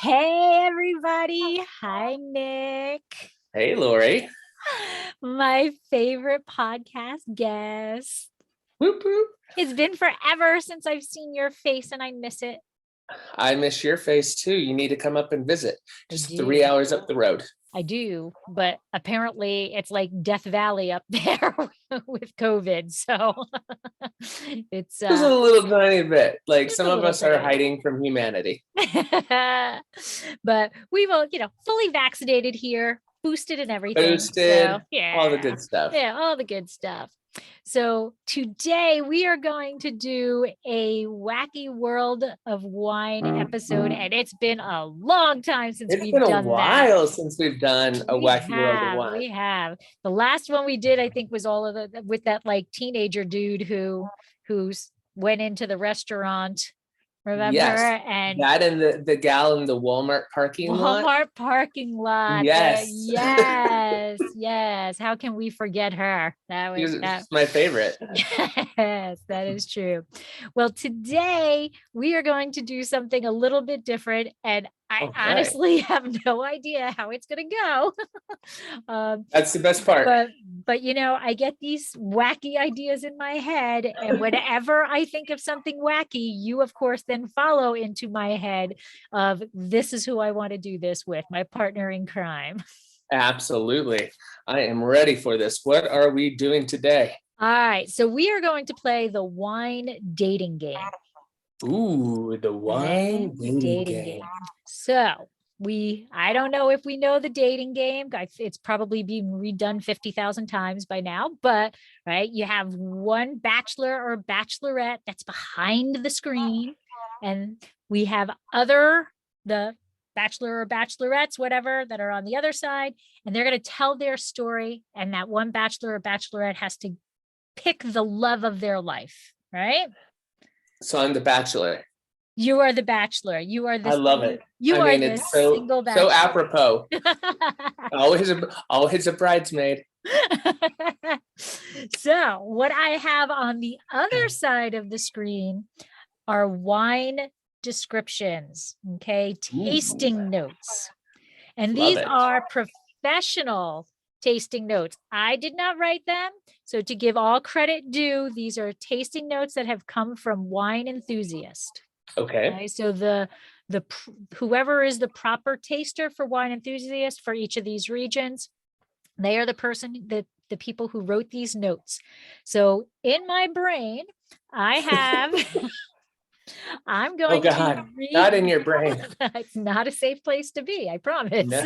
Hey, everybody. Hi, Nick. Hey, Lori. My favorite podcast guest. Whoop, whoop. It's been forever since I've seen your face and I miss it. I miss your face too. You need to come up and visit. Just 3 do. hours up the road. I do, but apparently it's like Death Valley up there with COVID. So it's Just a little tiny bit. Like just some a of little us are bit. hiding from humanity. But we will, fully vaccinated here, boosted and everything. Boosted, So, yeah. all the good stuff. Yeah, all the good stuff. So today we are going to do a Wacky World of Wine episode, and it's been a long time since It's we've been a done while that. since we've done a Wacky World of Wine. We have. The last one we did, I think, was all of the with that like teenager dude who's went into the restaurant. Remember? Yes, And that and the gal in the Walmart parking lot. Walmart parking lot. Yes. Yes. How can we forget her? She was my favorite. Yes, that is true. Well, today we are going to do something a little bit different, and I honestly have no idea how it's going to go. That's the best part. But I get these wacky ideas in my head, and whenever I think of something wacky, you of course then follow into my head of this is who I want to do this with, my partner in crime. Absolutely. I am ready for this. What are we doing today? All right, so we are going to play the wine dating game. Ooh, the wine dating game. So I don't know if we know the dating game. It's probably been redone 50,000 times by now, but right, you have one bachelor or bachelorette that's behind the screen, and we have the bachelor or bachelorettes, whatever, that are on the other side, and they're going to tell their story, and that one bachelor or bachelorette has to pick the love of their life, right? So I'm the bachelor. You are the bachelor. You are the. I love it. It's so apropos. always a bridesmaid. So what I have on the other side of the screen are wine descriptions. Okay, tasting notes, and these are professional tasting notes. I did not write them. So to give all credit due, these are tasting notes that have come from wine enthusiasts. Okay. So the whoever is the proper taster for wine enthusiast for each of these regions, they are the people who wrote these notes. So in my brain, I have I'm going to read. Not in your brain. It's not a safe place to be, I promise. No.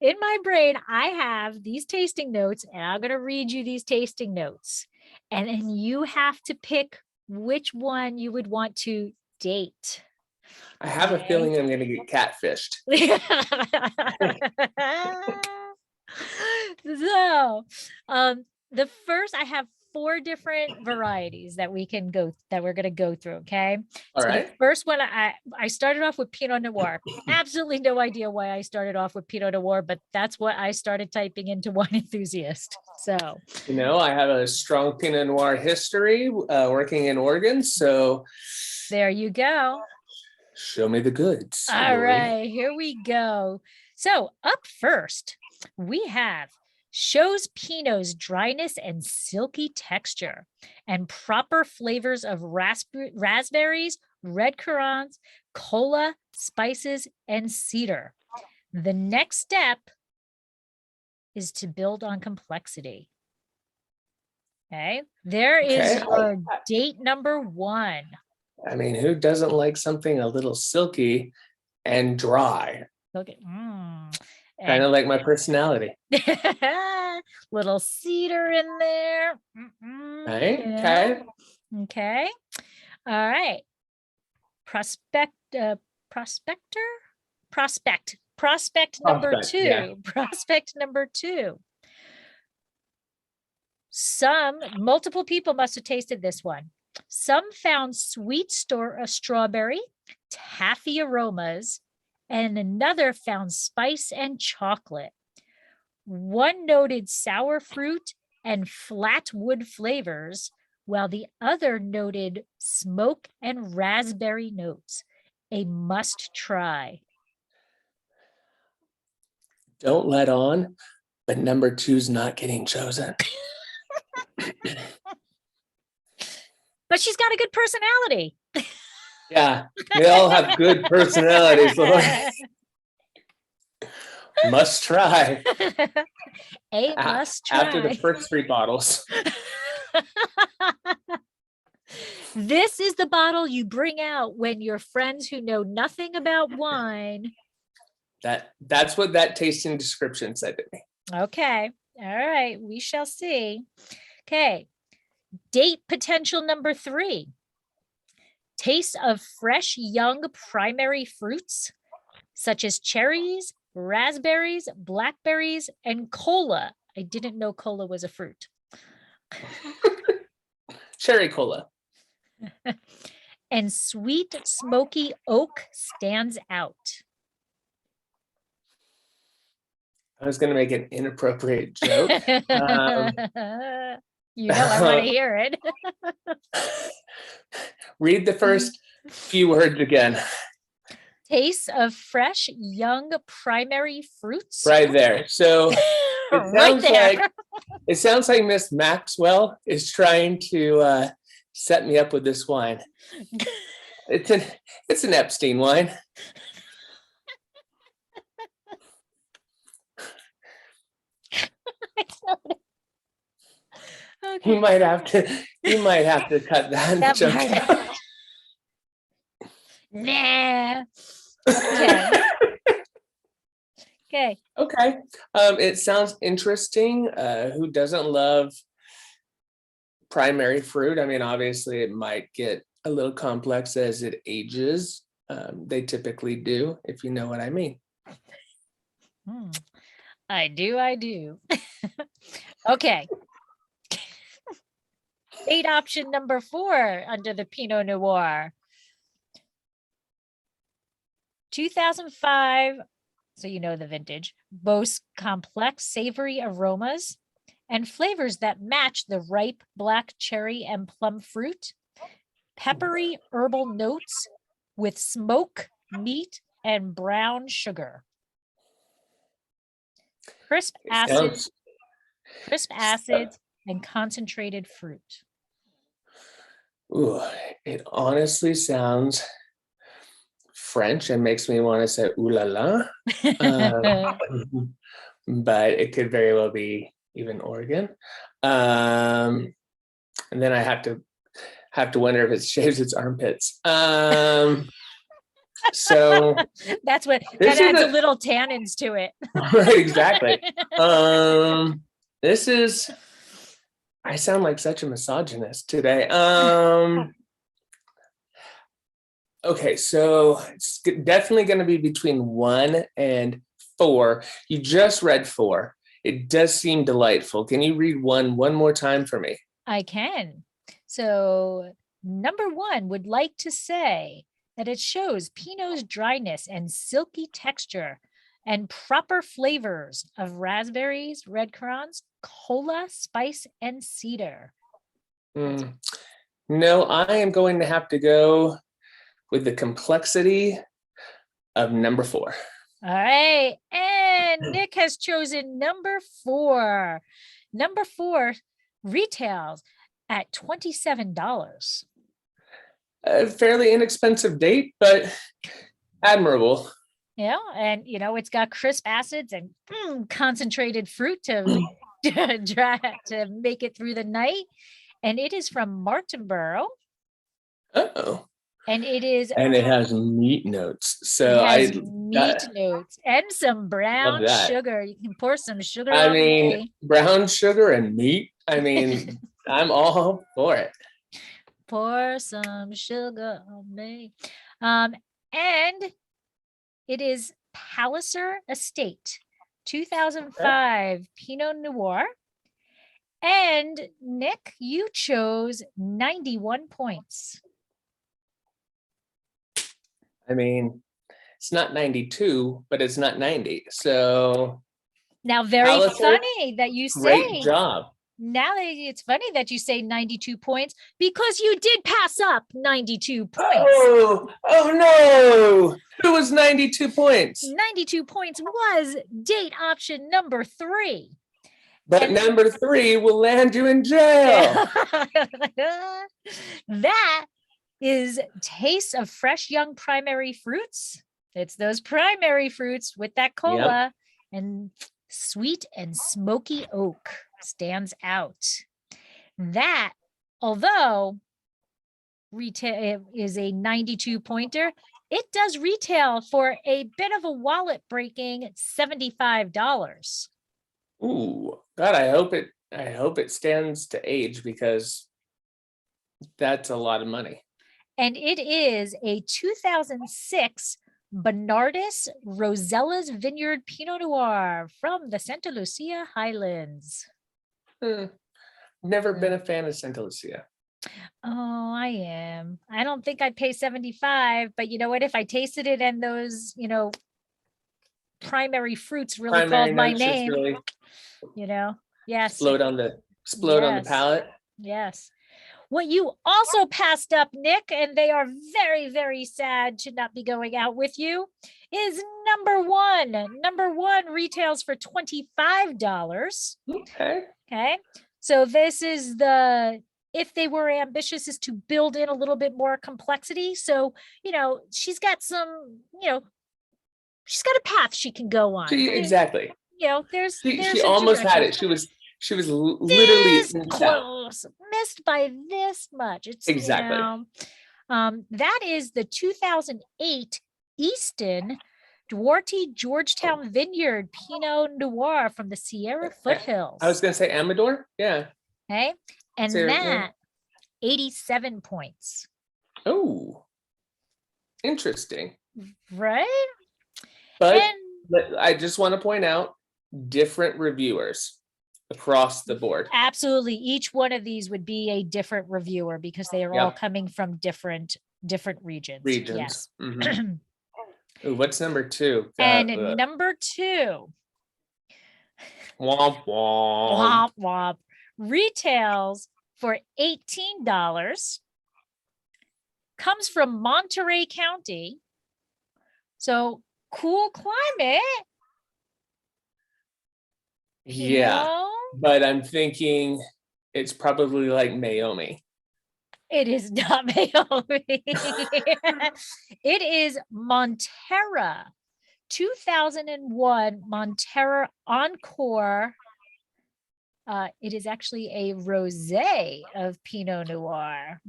In my brain, I have these tasting notes, and I'm going to read you these tasting notes. And then you have to pick which one you would want to date. I have a feeling I'm going to get catfished. So, the first, I have 4 different varieties that we're going to go through. Okay. All right. The first one, I started off with Pinot Noir. Absolutely no idea why I started off with Pinot Noir, but that's what I started typing into wine enthusiast. So, I have a strong Pinot Noir history working in Oregon. So there you go. Show me the goods. All right, here we go. So up first, we have shows Pinot's dryness and silky texture and proper flavors of raspberries, red currants, cola, spices, and cedar. The next step is to build on complexity. Okay, there is our date number 1. I mean, who doesn't like something a little silky and dry? Kind of like my personality. Little cedar in there. Right? Okay. All right. Prospect number 2. Yeah. Prospect number 2. Multiple people must have tasted this one. Some found sweet strawberry, taffy aromas, and another found spice and chocolate. One noted sour fruit and flat wood flavors, while the other noted smoke and raspberry notes. a must try. Don't let on, but number 2's not getting chosen. But she's got a good personality. Yeah, they all have good personalities, Lord. Must try. Must try. After the first 3 bottles. This is the bottle you bring out when your friends who know nothing about wine. That's what that tasting description said to me. Okay. All right. We shall see. Okay. Date potential number 3. Taste of fresh, young primary fruits, such as cherries, raspberries, blackberries, and cola. I didn't know cola was a fruit. Cherry cola. And sweet, smoky oak stands out. I was going to make an inappropriate joke. You know I want to hear it. Read the first few words again. Taste of fresh, young primary fruits. Right there. So Right it sounds like Miss Maxwell is trying to set me up with this wine. It's an Epstein wine. Okay. You might have to cut that joke out. Nah. Okay. Okay. Okay. It sounds interesting. Who doesn't love primary fruit? I mean, obviously it might get a little complex as it ages. They typically do, if you know what I mean. I do. Okay. Date option number 4 under the Pinot Noir. 2005, so you know the vintage, boasts complex savory aromas and flavors that match the ripe black cherry and plum fruit, peppery herbal notes with smoke, meat, and brown sugar. Crisp acids and concentrated fruit. Ooh, it honestly sounds French and makes me want to say ooh la la. But it could very well be even Oregon. And then I have to wonder if it shaves its armpits. So that adds a little tannins to it. Right, exactly. I sound like such a misogynist today. Okay, so it's definitely going to be between 1 and 4. You just read 4. It does seem delightful. Can you read 1 more time for me? I can. So number 1 would like to say that it shows Pinot's dryness and silky texture and proper flavors of raspberries, red currants, cola, spice, and cedar. No, I am going to have to go with the complexity of number 4. All right. And Nick has chosen number 4. Number 4 retails at $27. A fairly inexpensive date, but admirable. Yeah, and it's got crisp acids and concentrated fruit to make it through the night. And it is from Martinborough. Oh. And it has meat notes. So notes and some brown sugar. You can pour some sugar on me. Brown sugar and meat. I mean, I'm all for it. Pour some sugar on me. And it is Palliser Estate, 2005 Pinot Noir. And Nick, you chose 91 points. I mean, it's not 92, but it's not 90. So now, very Palliser, funny that you say. Great job. it's funny that you say 92 points because you did pass up 92 points. Oh no. Who was 92 points? 92 points was date option number 3. But number 3 will land you in jail. That is taste of fresh young primary fruits. It's those primary fruits with that cola, and sweet and smoky oak stands out. That, although retail is a 92 pointer, it does retail for a bit of a wallet breaking $75. Ooh, God, I hope it stands to age, because that's a lot of money. And it is a 2006 Bernardus Rosella's Vineyard Pinot Noir from the Santa Lucia Highlands. Never been a fan of Santa Lucia. Oh, I am. I don't think I'd pay 75, but you know what? If I tasted it and those, primary fruits really called my name, really, yes. Explode on the palate. Yes. What you also passed up, Nick, and they are very, very sad to not be going out with you, is number 1. Number 1 retails for $25. Okay. So this is if they were ambitious, is to build in a little bit more complexity. So, she's got some, she's got a path she can go on. Exactly. There's she almost had it. She was literally close, missed by this much. It's exactly. That is the 2008 Easton Duarte Georgetown Vineyard Pinot Noir from the Sierra Foothills. I was going to say Amador. Yeah. Okay. And that 87 points. Oh, interesting. Right? But I just want to point out different reviewers across the board. Absolutely. Each one of these would be a different reviewer because they are all coming from different regions. Yes. Mm-hmm. Ooh, what's number 2? And number 2. Womp womp. Womp womp. Retails for $18. Comes from Monterey County. So cool climate. Yeah. But I'm thinking it's probably like Mayomi. It is not Mayomi. It is Montera. 2001 Montera Encore. It is actually a rosé of Pinot Noir.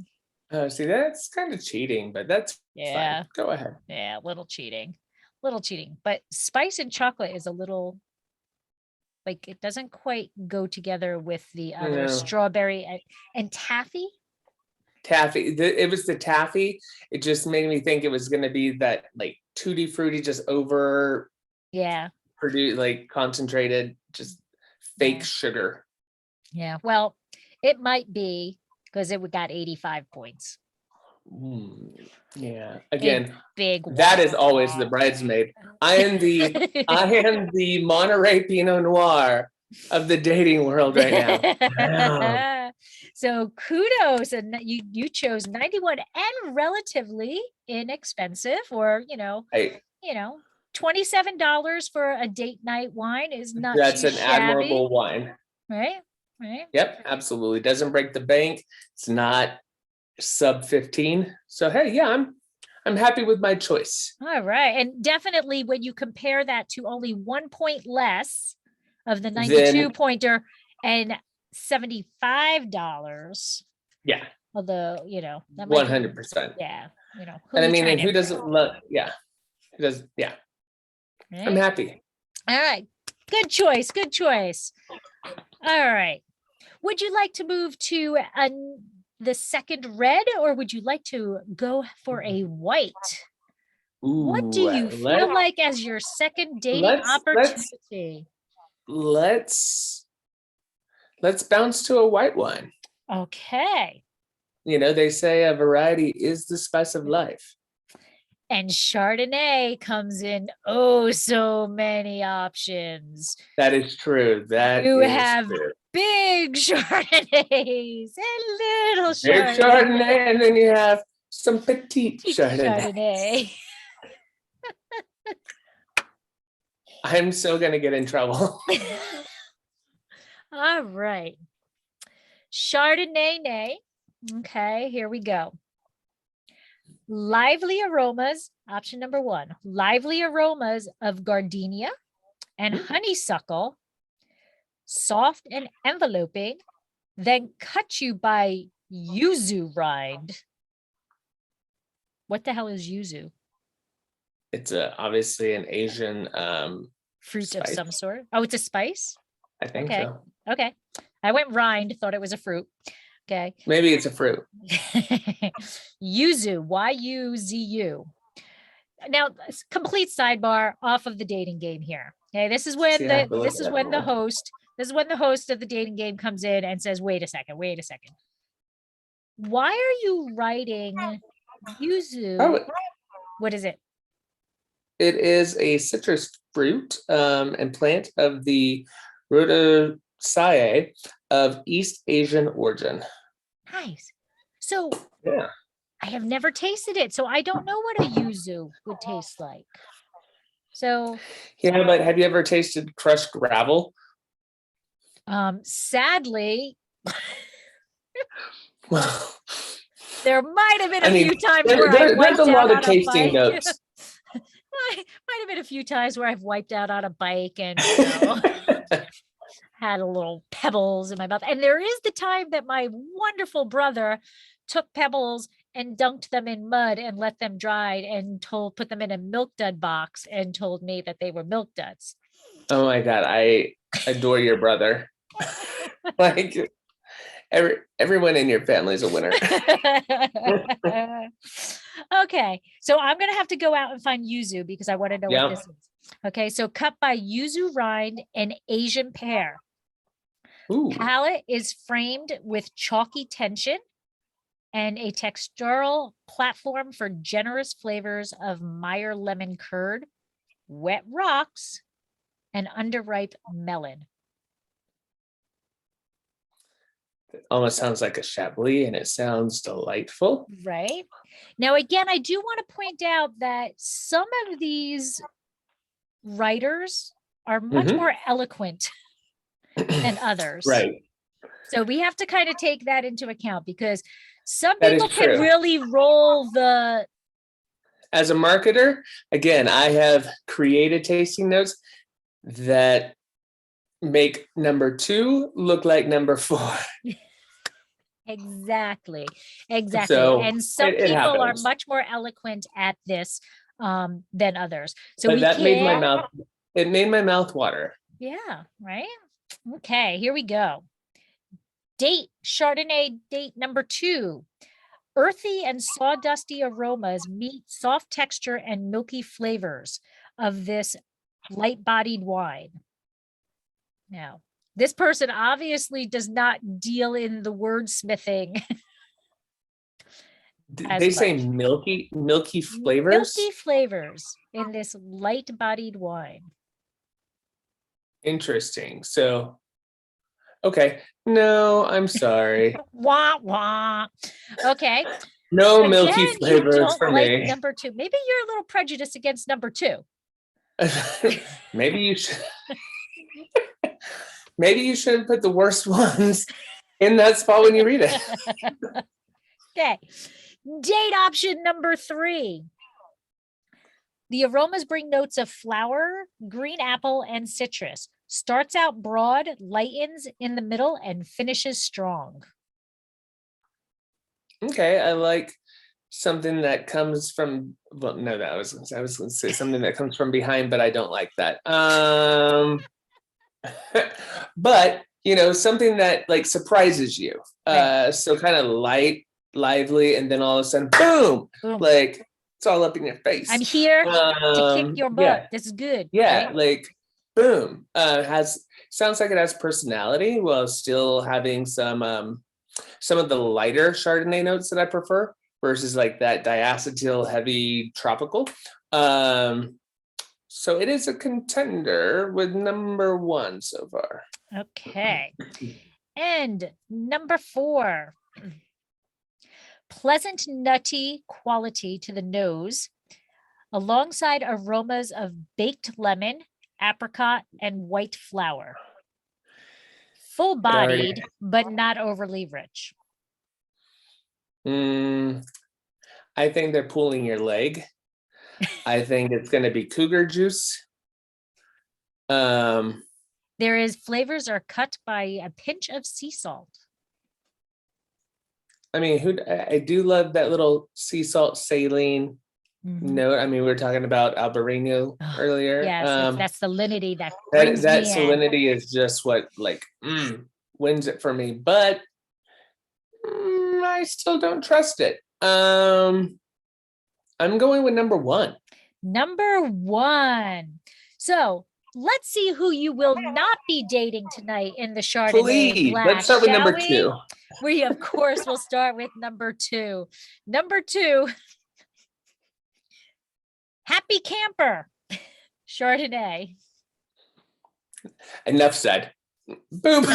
See, that's kind of cheating, but that's fine. Go ahead. Yeah, little cheating. But spice and chocolate is a little, like, it doesn't quite go together with the other strawberry and taffy. It was the taffy. It just made me think it was going to be that like tutti frutti, just over produced, like concentrated, just fake sugar. Yeah, well, it might be because it got 85 points. Yeah, again, big that is always the bridesmaid. I am the Monterey Pinot Noir of the dating world right now. So kudos, and you chose 91 and relatively inexpensive, or $27 for a date night wine is not that's too an shabby. Admirable wine, right? Yep, absolutely. Doesn't break the bank. It's not sub 15. So hey, yeah, I'm happy with my choice. All right, and definitely when you compare that to only 1 point less of the 92 pointer and $75. Yeah. Although, that 100%. Yeah. And I mean, and who doesn't love, who does, Right? I'm happy. All right. Good choice. All right. Would you like to move to the second red, or would you like to go for a white? What do you feel like as your second dating opportunity? Let's bounce to a white one. Okay. They say a variety is the spice of life. And Chardonnay comes in so many options. That is true. You have big Chardonnays and little Big Chardonnays. Chardonnay, and then you have some petite Petite Chardonnay. Chardonnay. I'm so gonna get in trouble. All right. Chardonnay, nay. Okay, here we go. Lively aromas, option number 1. Lively aromas of gardenia and honeysuckle, soft and enveloping, then cut you by yuzu rind. What the hell is yuzu? It's obviously an Asian Fruit spice. of some sort. Oh, it's a spice? I think Okay. so. Okay. I went rind, thought it was a fruit. Okay. Maybe it's a fruit. Yuzu, Y-U-Z-U. Now, complete sidebar off of the dating game here. Okay, this is when the host of the dating game comes in and says, wait a second. Why are you writing yuzu? Oh, What is it? it is a citrus fruit and plant of the Rosella of East Asian origin. Nice. So Yeah. I have never tasted it, so I don't know what a yuzu would taste like. So Yeah, but have you ever tasted crushed gravel? Sadly, Well, there might have been a few times there's a lot of tasting notes. Might have been a few times where I've wiped out on a bike and had a little pebbles in my mouth. And there is the time that my wonderful brother took pebbles and dunked them in mud and let them dry and put them in a milk dud box and told me that they were milk duds. Oh my God, I adore your brother. Like everyone in your family is a winner. Okay, so I'm gonna have to go out and find yuzu because I want to know what this is. Okay, so cut by yuzu rind and Asian pear. Ooh. Palate is framed with chalky tension and a textural platform for generous flavors of Meyer lemon curd, wet rocks, and underripe melon. It almost sounds like a Chablis, and it sounds delightful. Right. Now, again, I do want to point out that some of these writers are much more eloquent than others. Right. So we have to kind of take that into account because some That is people can true. really roll the. As a marketer, again, I have created tasting notes that make number 2 look like number 4. Exactly. So and some it people are happens. much more eloquent at this than others. So But that made my mouth water. Yeah, right. Okay, here we go. Chardonnay date number 2. Earthy and sawdusty aromas meet soft texture and milky flavors of this light-bodied wine. Now, this person obviously does not deal in the wordsmithing. They say milky flavors. Milky flavors in this light-bodied wine. Interesting. So, okay. No, I'm sorry. Wah, wah. Okay. No Again, milky you flavors don't for like me. number 2. Maybe you're a little prejudiced against number 2. Maybe you should. Maybe you shouldn't put the worst ones in that spot when you read it. Okay. Date option number 3. The aromas bring notes of flower, green apple, and citrus. Starts out broad, lightens in the middle, and finishes strong. Okay, I like something that comes from. Well, no, that I was going to say something that comes from behind, but I don't like that. But something that like surprises you. Right. So kind of light, lively, and then all of a sudden, boom! Boom. Like it's all up in your face. I'm here to kick your butt. Yeah. This is good. Yeah, right? like boom. Sounds like it has personality while still having some of the lighter Chardonnay notes that I prefer versus like that diacetyl heavy tropical. So it is a contender with number 1 so far. Okay. And number 4, pleasant nutty quality to the nose, alongside aromas of baked lemon, apricot, and white flower. Full-bodied, but not overly rich. I think they're pulling your leg. I think it's going to be cougar juice. There is flavors are cut by a pinch of sea salt. I mean, I do love that little sea salt saline note. I mean, we were talking about Albarino earlier. Yes, that salinity that salinity is just what wins it for me. But I still don't trust it. I'm going with number 1. Number 1. So let's see who you will not be dating tonight in the Chardonnay. Please, let's start with number 2. We, of course, will start with number 2. Number 2, Happy Camper Chardonnay. Enough said. Boom.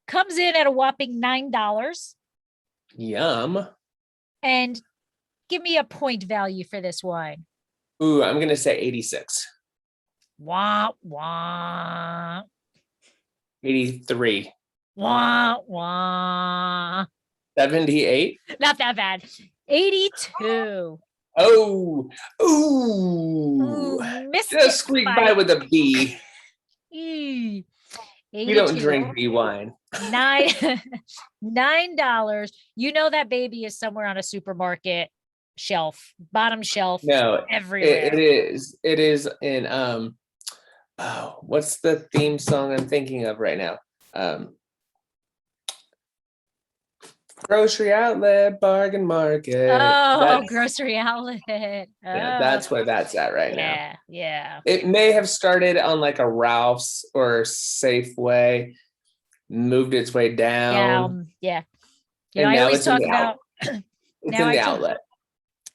Comes in at a whopping $9. Yum. And give me a point value for this wine. Ooh, I'm going to say 86. Wah, wah. 83. Wah, wah. 78. Not that bad. 82. Oh, ooh. Just squeak by with a B. We don't drink B wine. $9. You know that baby is somewhere on a supermarket shelf, bottom shelf. No, everywhere. It is in what's the theme song I'm thinking of right now? Grocery outlet, bargain market. Grocery outlet. Yeah, that's where that's at right now. Yeah. It may have started on like a Ralph's or Safeway, moved its way down. Yeah. And I always talk about it's in the outlet.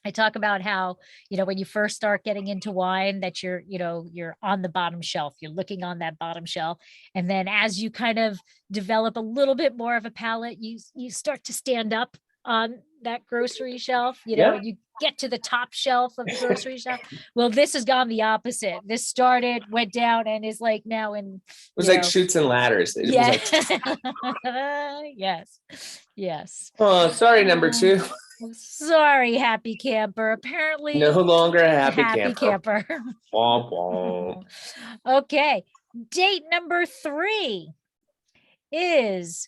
I talk about how, when you first start getting into wine, that you're on the bottom shelf, you're looking on that bottom shelf. And then as you kind of develop a little bit more of a palate, you start to stand up on that grocery shelf, and you get to the top shelf of the grocery shelf. Well, this has gone the opposite. This started, went down, and is like now in. It was like chutes and ladders. It was like... Yes. Oh, sorry, number 2. Sorry, Happy Camper. Apparently no longer a happy camper. Womp womp. Okay. Date number 3 is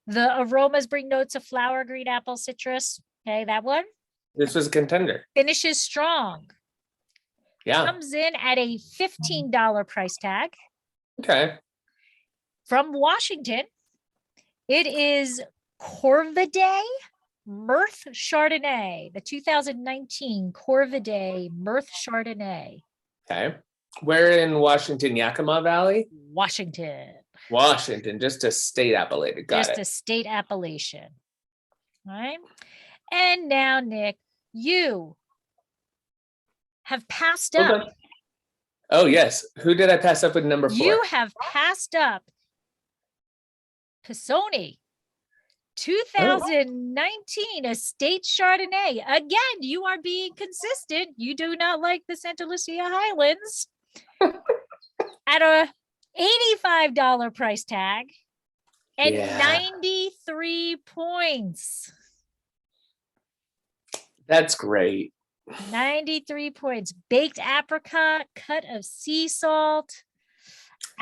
the aromas bring notes of flower, green apple, citrus. Okay, that one. This was a contender. Finishes strong. Yeah. Comes in at a $15 price tag. Okay. From Washington, it is Corvidae Mirth Chardonnay, the 2019 Corvidae Mirth Chardonnay. Okay. Where in Washington? Yakima Valley? Washington, just a state appellation. Just a state appellation. All right. And now, Nick, you have passed up. Oh, yes. Who did I pass up with number 4? You have passed up Pisoni 2019 Estate Chardonnay. Again, you are being consistent. You do not like the Santa Lucia Highlands. At a $85 price tag and 93 points. That's great. 93 points. Baked apricot, cut of sea salt.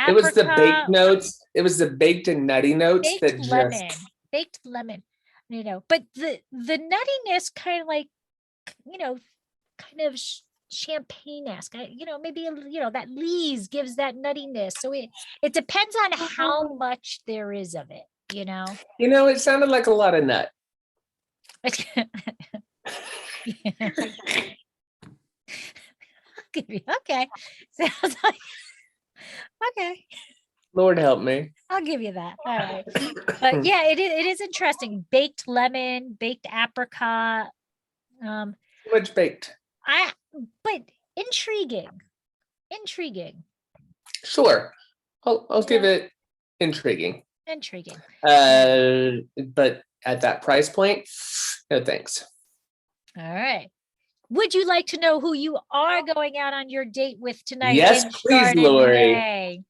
It was the baked notes. It was the baked and nutty notes baked lemon, but the nuttiness kind of like, kind of champagne-esque, maybe, that lees gives that nuttiness. So it depends on how much there is of it, It sounded like a lot of nut. Okay. Sounds like, okay. Lord help me. I'll give you that. All right. But yeah, it is interesting. Baked lemon, baked apricot. Much baked. But intriguing. Sure. I'll give it intriguing. But at that price point, no thanks. All right. Would you like to know who you are going out on your date with tonight? Yes, please, Lori.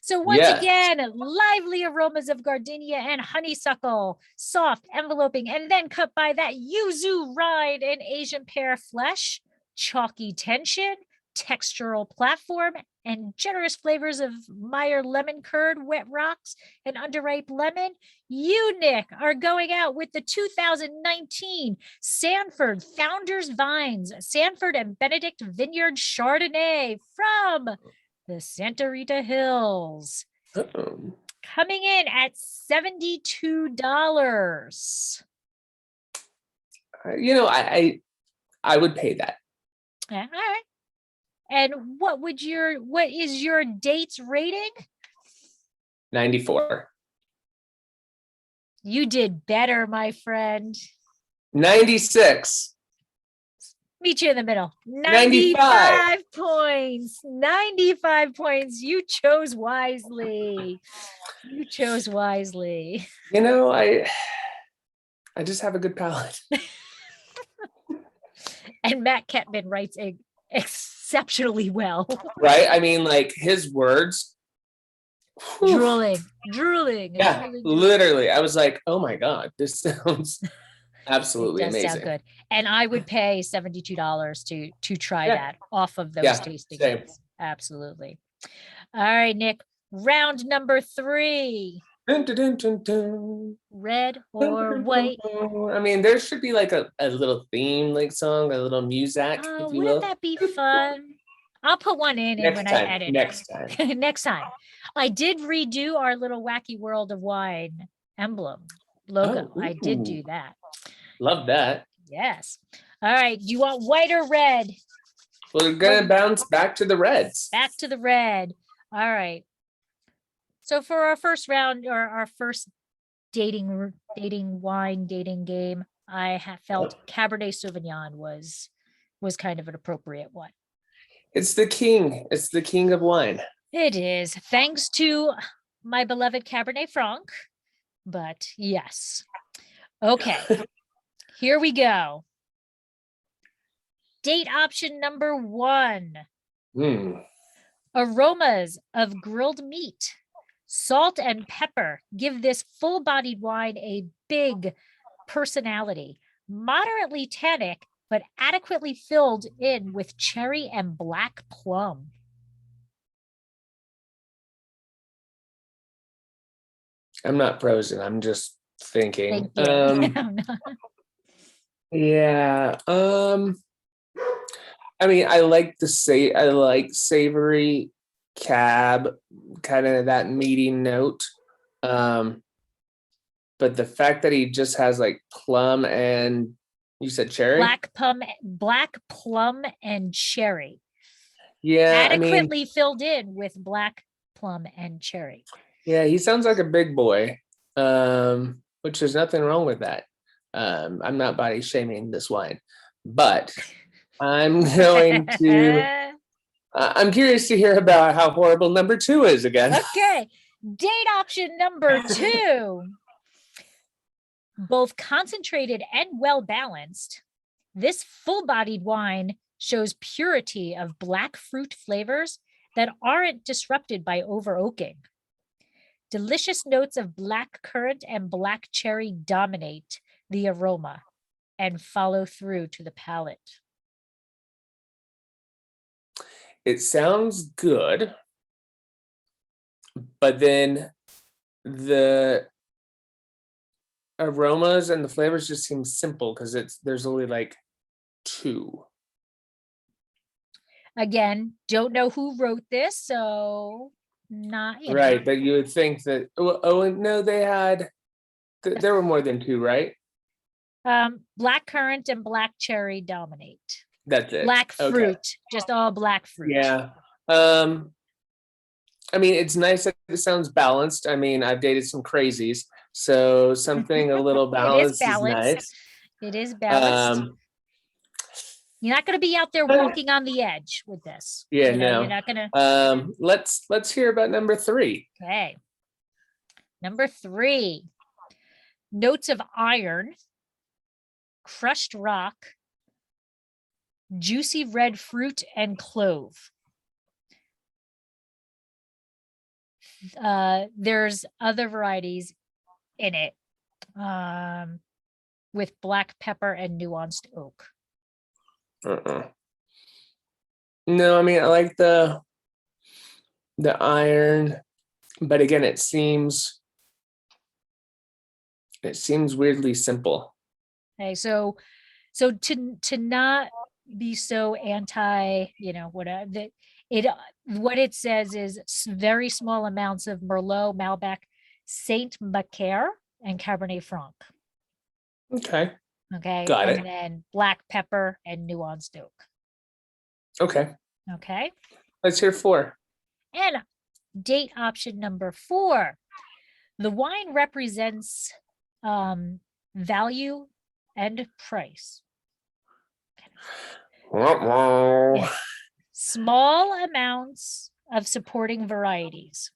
So once again, lively aromas of gardenia and honeysuckle, soft, enveloping, and then cut by that yuzu rind and Asian pear flesh, chalky tension, textural platform, and generous flavors of Meyer lemon curd, wet rocks, and underripe lemon. You, Nick, are going out with the 2019 Sanford Founders Vines, Sanford and Benedict Vineyard Chardonnay from the Santa Rita Hills. Coming in at $72. I would pay that. All right. And what is your date's rating? 94. You did better, my friend. 96. Meet you in the middle. 95 points. 95 points. You chose wisely. I just have a good palate. And Matt Kettman writes exceptionally well. Right? I mean, like his words. Drooling. Yeah, literally. I was like, oh my God, this sounds absolutely amazing. Sound good. And I would pay $72 to try that off of those tasting notes. Absolutely. All right, Nick. Round number 3. Dun, dun, dun, dun. Red or white? I mean, there should be like a little theme, like song, a little music. Wouldn't that be fun? I'll put one in when I edit. Next time. Next time. I did redo our little Wacky World of Wine emblem logo. I did do that. Love that. Yes. All right. Do you want white or red? We're gonna bounce back to the reds. Back to the red. All right. So for our first round, or our first dating game, I felt Cabernet Sauvignon was kind of an appropriate one. It's the king. It's the king of wine. It is, thanks to my beloved Cabernet Franc. But yes. Okay. Here we go. Date option number 1. Aromas of grilled meat. Salt and pepper give this full-bodied wine a big personality. Moderately tannic, but adequately filled in with cherry and black plum. I'm not frozen. I'm just thinking. Yeah. I mean, I like savory cab, kind of that meaty note. But the fact that he just has like plum and you said cherry? Black plum and cherry. Yeah. Adequately filled in with black plum and cherry. Yeah, he sounds like a big boy. Which there's nothing wrong with that. I'm not body shaming this wine, but I'm going to I'm curious to hear about how horrible number 2 is again. Okay. Date option number 2. Both concentrated and well balanced, this full-bodied wine shows purity of black fruit flavors that aren't disrupted by over oaking. Delicious notes of black currant and black cherry dominate the aroma and follow through to the palate. It sounds good, but then the aromas and the flavors just seem simple because there's only like 2. Again, don't know who wrote this, so not right. But you would think that. Oh no, there were more than 2, right? Black currant and black cherry dominate. That's it. Black fruit, just all black fruit. Yeah. I mean, it's nice that it sounds balanced. I mean, I've dated some crazies, so something a little balanced is nice. It is balanced. You're not going to be out there walking on the edge with this. Yeah, You're no. not going to. Let's hear about number 3. Okay. Number 3, notes of iron, crushed rock, juicy red fruit, and clove. There's other varieties in it with black pepper and nuanced oak. No, I mean, I like the iron, but again, it seems weirdly simple. Okay, so to not be so anti, whatever that what it says is very small amounts of Merlot, Malbec, Saint Macaire, and Cabernet Franc. Okay. Okay. Got it. And then black pepper and nuanced oak. Okay. Okay. Let's hear 4. And date option number 4. The wine represents value and price. Small amounts of supporting varieties.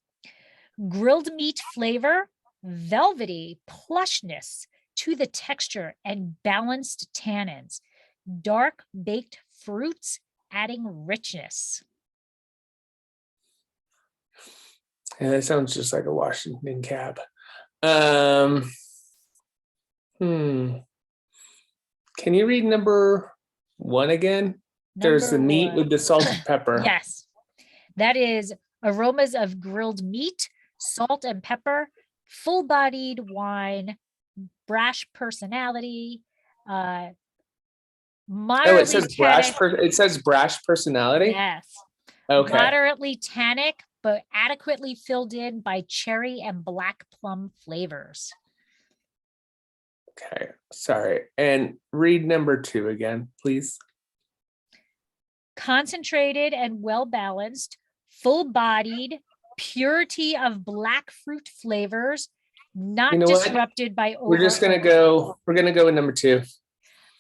Grilled meat flavor, velvety plushness to the texture, and balanced tannins. Dark baked fruits adding richness. Yeah, that sounds just like a Washington cab. Can you read number 1 again? There's the meat with the salted pepper. Yes. That is aromas of grilled meat, salt and pepper, full-bodied wine, brash personality, It moderately says brash personality. Yes. Okay. Moderately tannic, but adequately filled in by cherry and black plum flavors. Okay. Sorry. And read number 2 again, please. Concentrated and well-balanced, full-bodied, purity of black fruit flavors, not disrupted by over. We're gonna go with number 2.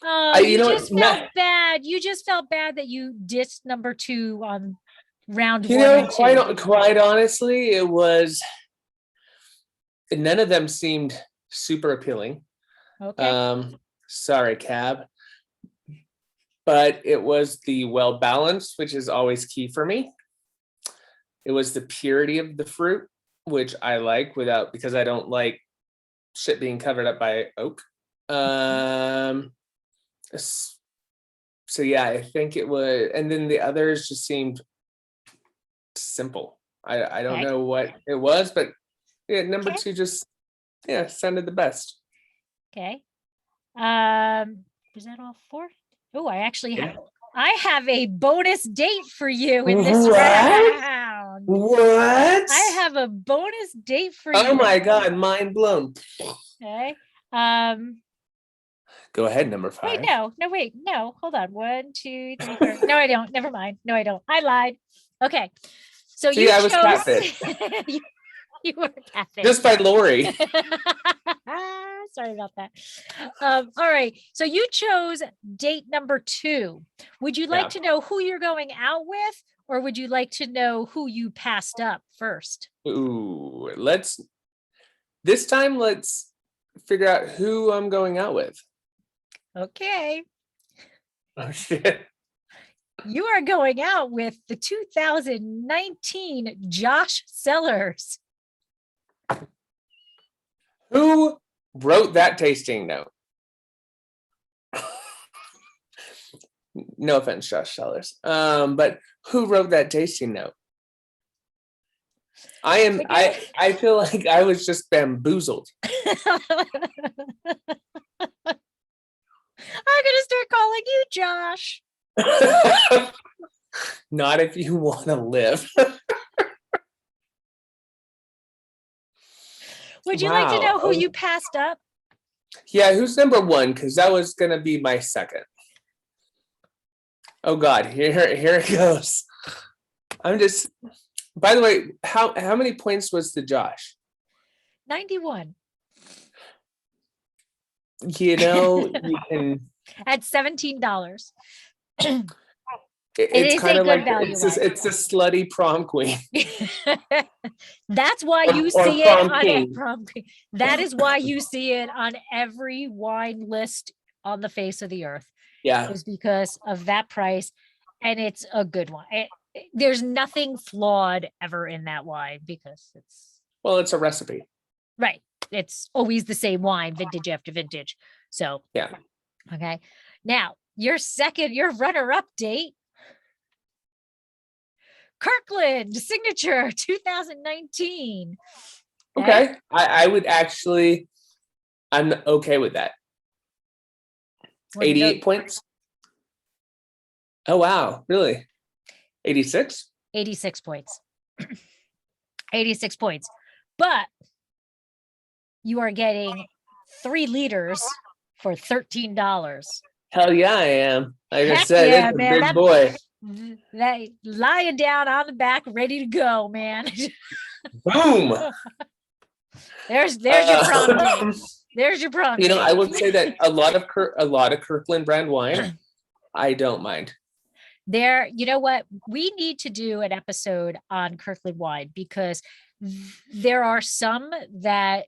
Oh, you just felt bad. You just felt bad that you dissed number 2 on round 1 and 2. Quite honestly, it was none of them seemed super appealing. Okay. Sorry, cab. But it was the well balanced, which is always key for me. It was the purity of the fruit, which I like because I don't like shit being covered up by oak. So yeah, I think it was, and then the others just seemed simple. I don't know what it was, but yeah, number 2 just sounded the best. Okay. Was that all 4? Oh, I actually have a bonus date for you in this round. What? I have a bonus date for you. Oh my God, mind blown. Okay. Go ahead, number 5. Wait, no. Hold on. 1, 2, 3, 4. No, I don't. Never mind. No, I don't. I lied. Okay. So see, I was catfish. You were catfish. Just by Lori. Sorry about that. All right. So you chose date number 2. Would you like to know who you're going out with, or would you like to know who you passed up first? Ooh, let's figure out who I'm going out with. Okay. Oh shit. You are going out with the 2019 Josh Sellers. Who wrote that tasting note? No offense, Josh Sellers. But who wrote that tasting note? I feel like I was just bamboozled. I'm gonna start calling you Josh. Not if you want to live. Would you like to know who you passed up? Yeah, who's number 1? Because that was gonna be my second. Oh God, here it goes. By the way, how many points was the Josh? 91. You can at $17. It's is kind a of good like value wine. it's a slutty prom queen. That's why you or see it prom on king. prom king. That is why you see it on every wine list on the face of the earth. Yeah. Is because of that price, and it's a good one. There's nothing flawed ever in that wine because it's a recipe. Right. It's always the same wine, vintage after vintage. So yeah. Okay. Now your runner-up date. Kirkland Signature 2019. Okay. I would actually, I'm okay with that. 88 points. Oh, wow. Really? 86? 86 points. 86 points. But you are getting 3 liters for $13. Hell yeah, I am. Like I Heck said, yeah, it's a man. big boy. That lying down on the back, ready to go, man. Boom. There's your prom date. There's your prom date. I would say that a lot of Kirkland brand wine, I don't mind. You know what? We need to do an episode on Kirkland wine because there are some that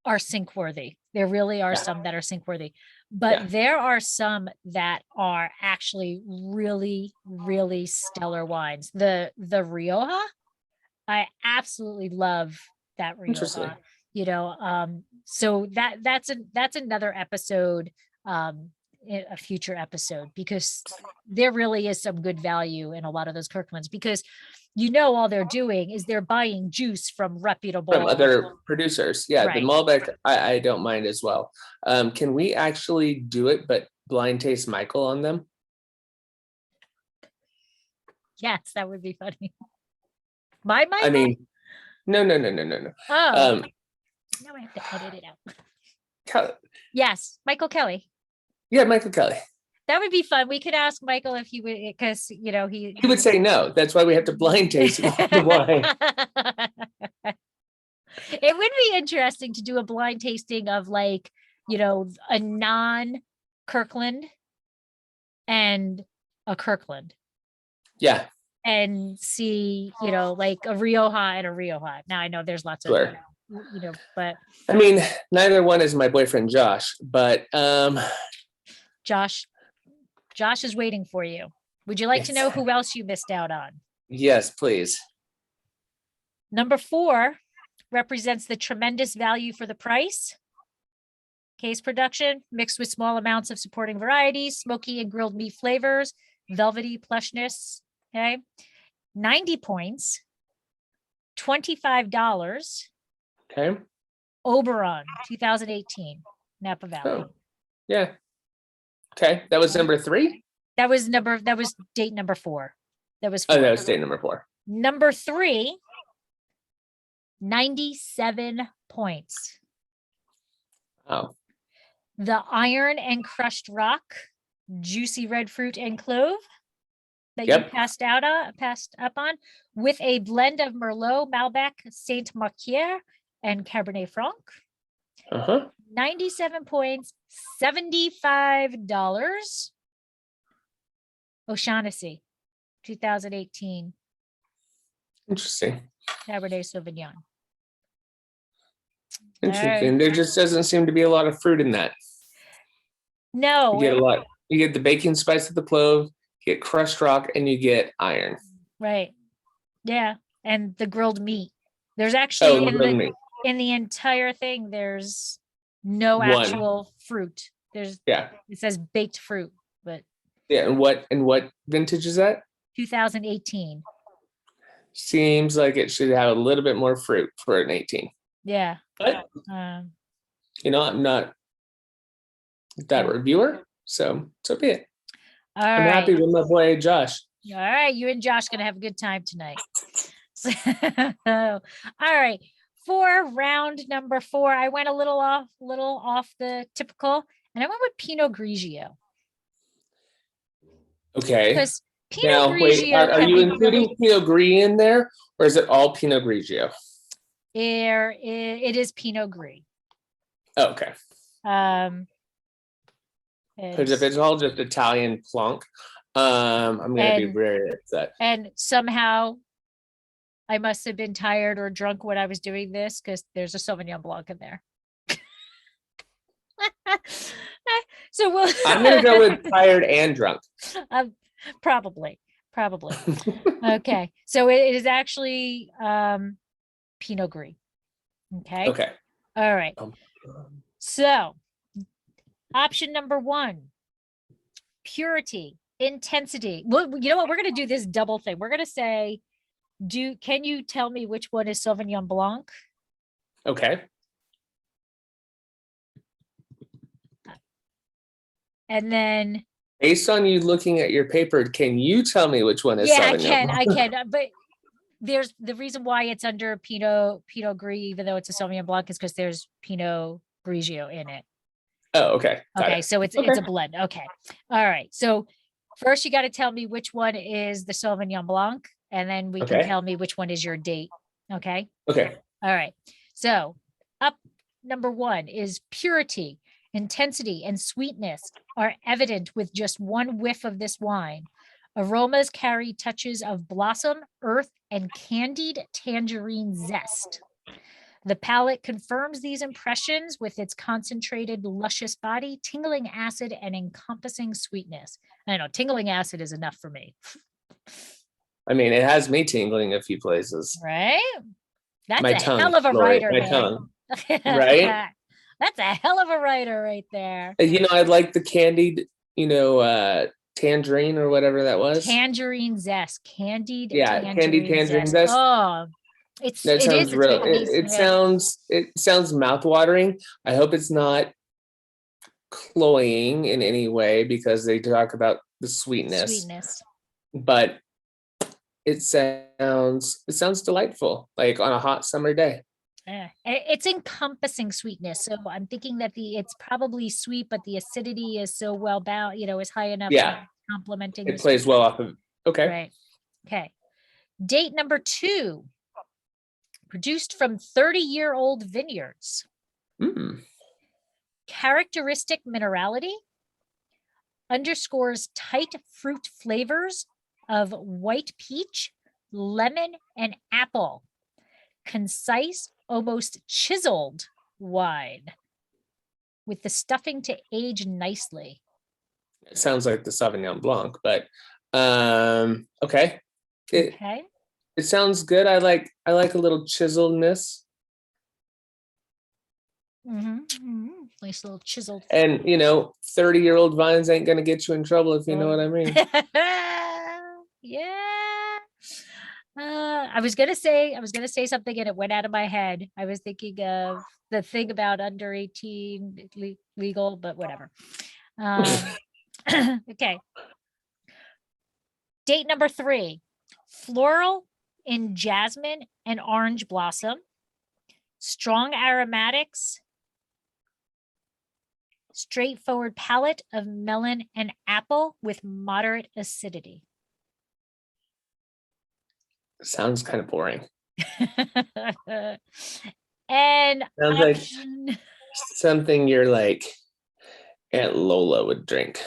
are sink worthy. There really are some that are sink worthy, but there are some that are actually really, really stellar wines. The Rioja, I absolutely love that Rioja. So that's another episode, a future episode, because there really is some good value in a lot of those Kirklands, because all they're doing is they're buying juice from other producers. Yeah, right. The Malbec I don't mind as well. Can we actually do it but blind taste Michael on them? Yes, that would be funny. My Michael? I mean, no. Oh, now I have to edit it out. Yes, Michael Kelly. Yeah, Michael Kelly. That would be fun. We could ask Michael if he would, because he would say no. That's why we have to blind taste the wine. It would be interesting to do a blind tasting of a non-Kirkland and a Kirkland. Yeah. And see, like a Rioja and a Rioja. Now I know there's lots of, but I mean, neither one is my boyfriend Josh, but Josh is waiting for you. Would you like to know who else you missed out on? Yes, please. Number 4 represents the tremendous value for the price. Case production, mixed with small amounts of supporting varieties, smoky and grilled meat flavors, velvety plushness. Okay. 90 points, $25. Okay. Oberon, 2018, Napa Valley. Oh, yeah. Okay. That was number 3? That was date number 4. That was 4. Oh, that was date number 4. Number 3, 97 points. Oh. The Iron and Crushed Rock, Juicy Red Fruit and Clove that you passed up on, with a blend of Merlot, Malbec, Saint Marquier, and Cabernet Franc. 97 points, $75. O'Shaughnessy, 2018. Interesting. Cabernet Sauvignon. Interesting. There just doesn't seem to be a lot of fruit in that. No. You get a lot. You get the baking spice of the clove, you get crushed rock, and you get iron. Right. Yeah. And the grilled meat. There's actually in the entire thing, there's no actual fruit. It says baked fruit, but and what vintage is that? 2018. Seems like it should have a little bit more fruit for an 18. Yeah. But I'm not that reviewer, so be it. I'm happy with my boy Josh. All right, you and Josh gonna have a good time tonight. All right, for round number 4, I went a little off the typical, and I went with Pinot Grigio. Okay. Because Pinot Grigio, are you including Pinot Gris in there, or is it all Pinot Grigio? It is Pinot Gris. Oh, okay. Because if it's all just Italian plonk, I'm going to be very upset. And somehow I must have been tired or drunk when I was doing this, because there's a Sauvignon Blanc in there. So I'm going to go with tired and drunk. Probably. Okay. So it is actually Pinot Gris. Okay. Okay. All right. So option number 1, purity, intensity. Well, you know what? We're going to do this double thing. We're going to say, can you tell me which one is Sauvignon Blanc? Okay. And then, based on you looking at your paper, can you tell me which one is Sauvignon Blanc? I can. But there's the reason why it's under Pinot Gris, even though it's a Sauvignon Blanc, is because there's Pinot Grigio in it. Oh, okay. Okay, so it's a blend. Okay. All right. So first you got to tell me which one is the Sauvignon Blanc, and then we can tell me which one is your date. Okay? Okay. All right. So up number 1 is purity, intensity, and sweetness are evident with just one whiff of this wine. Aromas carry touches of blossom, earth, and candied tangerine zest. The palate confirms these impressions with its concentrated, luscious body, tingling acid, and encompassing sweetness. I know, tingling acid is enough for me. I mean, it has me tingling a few places. Right? That's my a tongue, hell of a Lori, writer, my man. tongue. Right? That's a hell of a writer right there. You know, I like the candied, tangerine or whatever that was. Tangerine zest, candied tangerine zest. Oh, it sounds mouthwatering. I hope it's not cloying in any way, because they talk about the sweetness. But it sounds delightful, like on a hot summer day. It's encompassing sweetness. So I'm thinking that it's probably sweet, but the acidity is so well balanced, is high enough. Yeah. Complementing. It plays well off of. Okay. Right. Okay. Date number 2, produced from 30-year-old vineyards. Characteristic minerality underscores tight fruit flavors of white peach, lemon, and apple. Concise, almost chiseled wine with the stuffing to age nicely. It sounds like the Sauvignon Blanc, but okay. It sounds good. I like a little chiseledness. Nice little chiseled. And 30-year-old vines ain't gonna get you in trouble, if you know what I mean. Yeah. I was gonna say something and it went out of my head. I was thinking of the thing about under 18 legal, but whatever. Okay. Date number 3, floral in jasmine and orange blossom, strong aromatics, straightforward palate of melon and apple with moderate acidity. Sounds kind of boring. And sounds like something your like Aunt Lola would drink.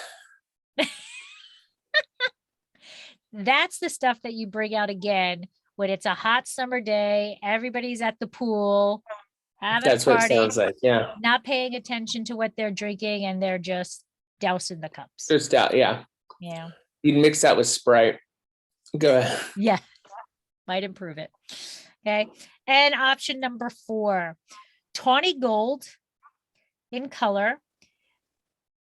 That's the stuff that you bring out again when it's a hot summer day, everybody's at the pool, having a party. That's what it sounds like, yeah. Not paying attention to what they're drinking, and they're just dousing the cups. Just out, yeah. Yeah. You mix that with Sprite. Go ahead. Yeah. Might improve it. Okay. And option number 4, tawny gold in color,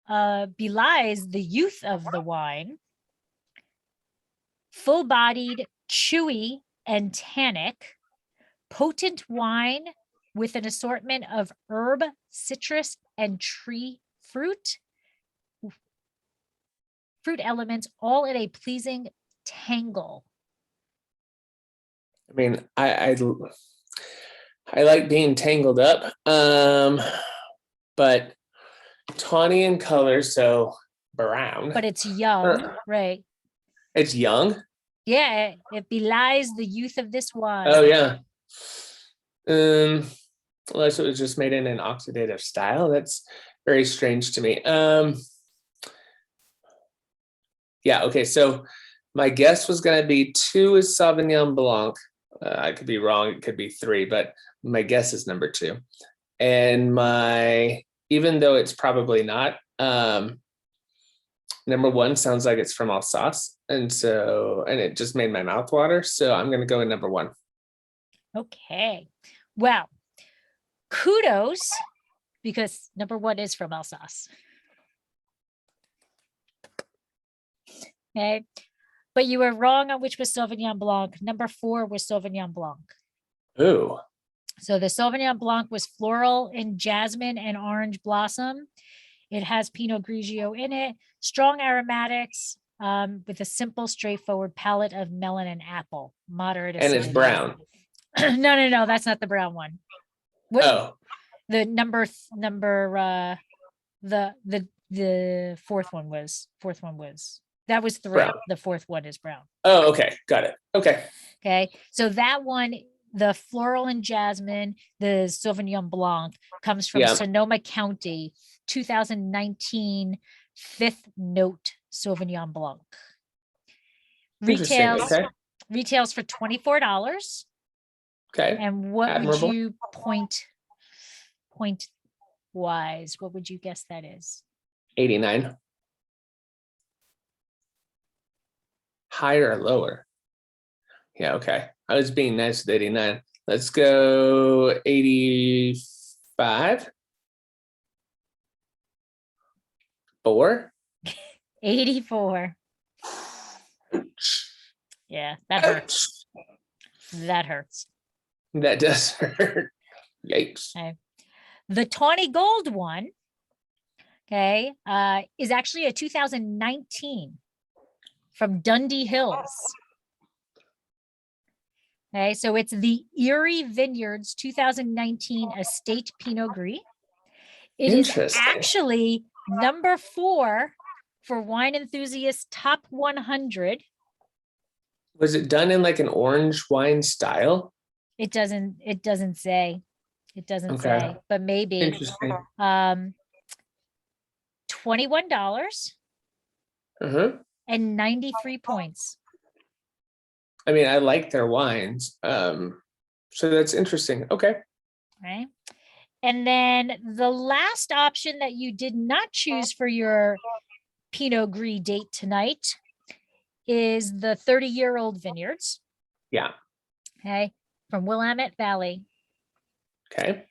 belies the youth of the wine. Full-bodied, chewy, and tannic, potent wine with an assortment of herb, citrus, and tree fruit elements, all in a pleasing tangle. I mean, I like being tangled up, but tawny in color, so brown. But it's young, right? It's young? Yeah, it belies the youth of this wine. Oh, yeah. Unless it was just made in an oxidative style. That's very strange to me. Yeah. Okay. So my guess was going to be 2 is Sauvignon Blanc. I could be wrong. It could be 3, but my guess is number 2. And even though it's probably not, number 1 sounds like it's from Alsace. And it just made my mouth water. So I'm going to go with number 1. Okay. Well, kudos, because number 1 is from Alsace. Okay. But you were wrong on which was Sauvignon Blanc. Number 4 was Sauvignon Blanc. Ooh. So the Sauvignon Blanc was floral in jasmine and orange blossom. It has Pinot Grigio in it, strong aromatics, with a simple, straightforward palette of melon and apple, moderate acidity. And it's brown. No, that's not the brown one. The fourth one was that was 3. Brown. The 4th one is brown. Oh, okay. Got it. Okay. Okay. So that one, the floral and jasmine, the Sauvignon Blanc, comes from Sonoma County, 2019 5th note Sauvignon Blanc. Retails for $24. Okay. And what would you point wise? What would you guess that is? 89. Higher or lower? Yeah, okay. I was being nice with 89. Let's go 85. 4. 84. Yeah, that hurts. That hurts. That does hurt. Yikes. Okay. The tawny gold one, okay, is actually a 2019 from Dundee Hills. Okay, so it's the Erie Vineyards 2019 Estate Pinot Gris. It is actually number 4 for Wine Enthusiast Top 100. Was it done in like an orange wine style? It doesn't say. It doesn't say, but maybe. Interesting. $21 and 93 points. I mean, I like their wines. So that's interesting. Okay. Right. And then the last option that you did not choose for your Pinot Gris date tonight is the 30-year-old vineyards. Yeah. Okay. From Willamette Valley. Okay.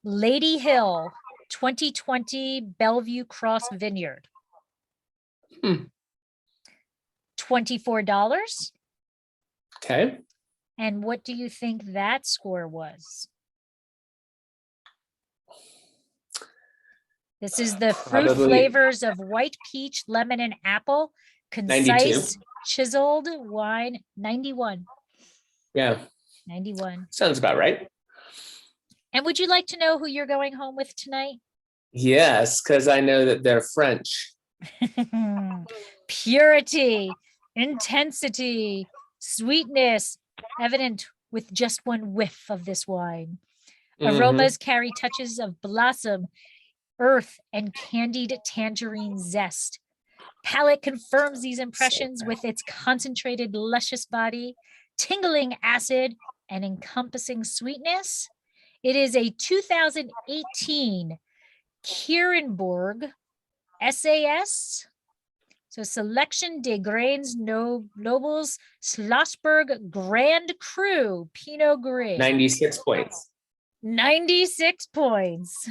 Lady Hill 2020 Bellevue Cross Vineyard. $24. Okay. And what do you think that score was? This is the fruit flavors of white peach, lemon, and apple. Concise, 92. chiseled wine, 91. Yeah. 91. Sounds about right. And would you like to know who you're going home with tonight? Yes, because I know that they're French. Purity, intensity, sweetness, evident with just one whiff of this wine. Aromas carry touches of blossom, earth, and candied tangerine zest. Palate confirms these impressions with its concentrated, luscious body, tingling acid, and encompassing sweetness. It is a 2018 Kierenborg SAS. So Selection des Grains Nobles Schlossberg Grand Cru Pinot Gris. 96 points. 96 points.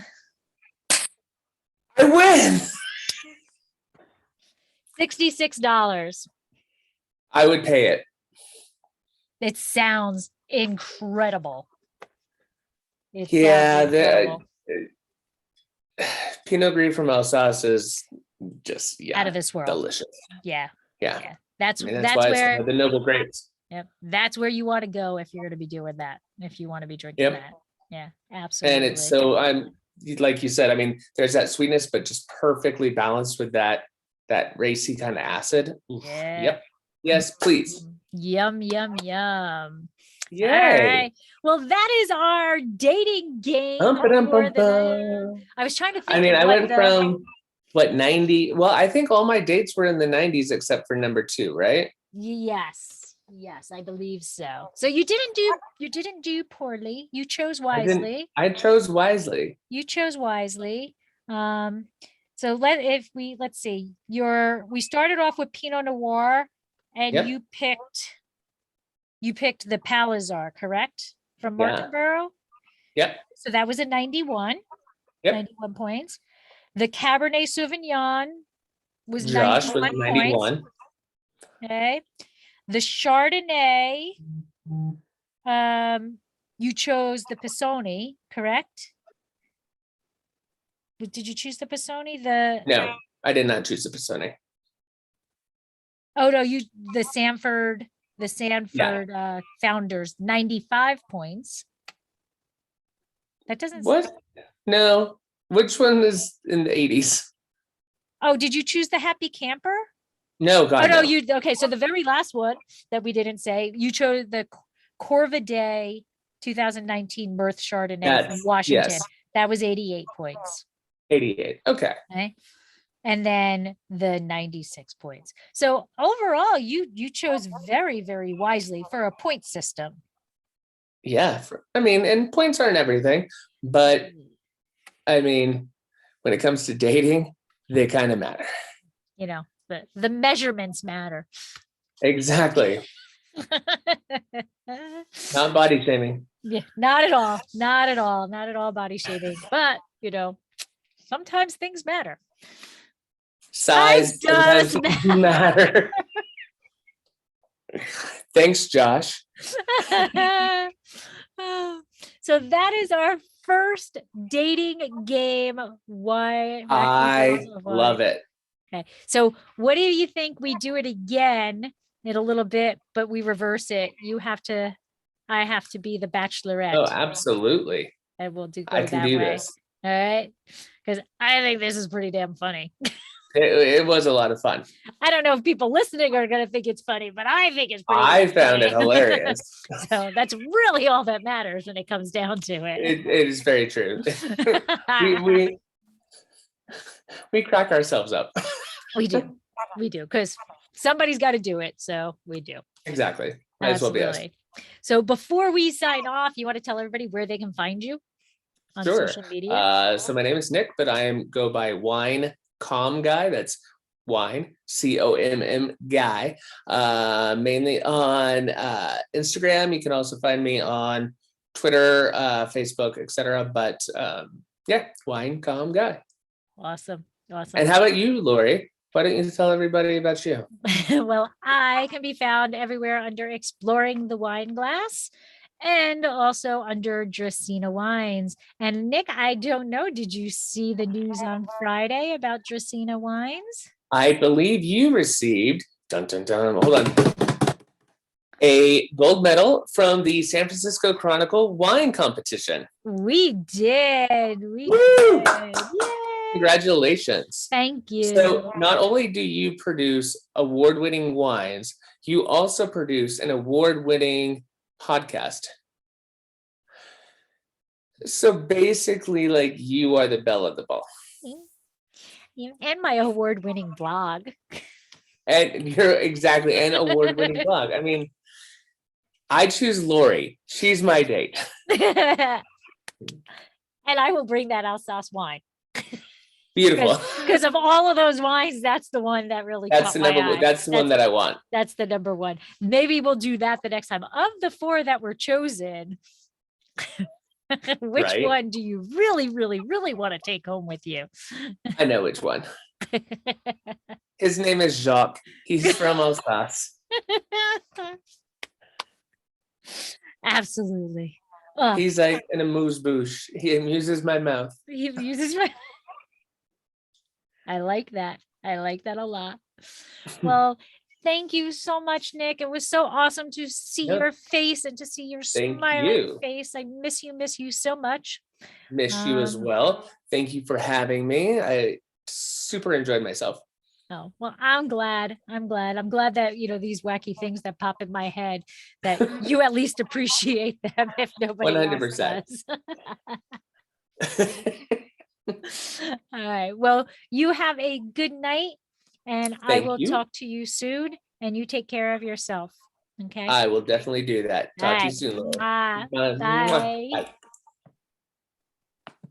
I win. $66. I would pay it. It sounds incredible. Pinot Gris from Alsace is just out of this world. Delicious. Yeah. That's why it's the noble grapes. Yep. That's where you want to go if you're going to be doing that. If you want to be drinking that. Yeah, absolutely. And it's like you said, I mean, there's that sweetness, but just perfectly balanced with that racy kind of acid. Yeah. Yep. Yes, please. Yum, yum, yum. Yay. All right. Well, that is our dating game. I was trying to think. I went from what, 90? Well, I think all my dates were in the 90s except for number 2, right? Yes, I believe so. So you didn't do poorly. You chose wisely. I chose wisely. You chose wisely. So let's see. We started off with Pinot Noir, and Yep. you picked the Palazar, correct? From Martinborough. Yep. So that was a 91. Yep. 91 points. The Cabernet Sauvignon was Josh 91 was 91. points. Okay. The Chardonnay, you chose the Pisoni, correct? Did you choose the Pisoni? No, I did not choose the Pisoni. Oh no, the Sanford Founders, 95 points. That doesn't. What? No. Which one is in the 80s? Oh, did you choose the Happy Camper? No, God. Oh no, no. okay. So the very last one that we didn't say, you chose the Corvidae 2019 Mirth Chardonnay from Washington. Yes. That was 88 points. 88. Okay. And then the 96 points. So overall, you chose very, very wisely for a point system. Yeah. And points aren't everything, but I mean, when it comes to dating, they kind of matter. The measurements matter. Exactly. Not body shaming. Yeah, not at all. Not at all. Not at all body shaming. But, sometimes things matter. Size does matter. Thanks, Josh. So that is our first dating game. Why? I love it. Okay. So what do you think we do it again in a little bit, but we reverse it? I have to be the bachelorette. Oh, absolutely. And we'll do I can do way. this. All right. Because I think this is pretty damn funny. It was a lot of fun. I don't know if people listening are going to think it's funny, but I think it's pretty I found it hilarious. So that's really all that matters when it comes down to it. It is very true. we crack ourselves up. We do, because somebody's got to do it. So we do. Exactly. Might as well be us. So before we sign off, you want to tell everybody where they can find you on social media? So my name is Nick, but I go by Wine Com Guy. That's Wine COMM Guy. Mainly on Instagram. You can also find me on Twitter, Facebook, etc. But Wine Com Guy. Awesome. And how about you, Lori? Why don't you tell everybody about you? Well, I can be found everywhere under Exploring the Wine Glass and also under Dracaena Wines. And Nick, I don't know, did you see the news on Friday about Dracaena Wines? I believe you received, hold on, a gold medal from the San Francisco Chronicle wine competition. We did. Woo! Yay! Congratulations. Thank you. So not only do you produce award-winning wines, you also produce an award-winning podcast. So basically, like, you are the belle of the ball. And my award-winning blog. And you're exactly an award-winning blog. I mean, I choose Lori. She's my date. And I will bring that Alsace wine. Beautiful. Because of all of those wines, that's the one that really that's the number one. That's the one that I want. That's the number one. Maybe we'll do that the next time. Of the 4 that were chosen, which one do you really, really, really want to take home with you? I know which one. His name is Jacques. He's from Alsace. Absolutely. He's like an amuse-bouche. He amuses my mouth. He amuses my I like that. I like that a lot. Well, thank you so much, Nick. It was so awesome to see your face and to see your smiling face. I miss you so much. Miss you as well. Thank you for having me. I super enjoyed myself. Oh, well, I'm glad that, these wacky things that pop in my head, that you at least appreciate them if nobody 100%. Else does. All right. Well, you have a good night, and I Thank will you. talk to you soon. And you take care of yourself. Okay. I will definitely do that. All Talk to you right. soon, Laura. Bye. Bye. Bye. Bye.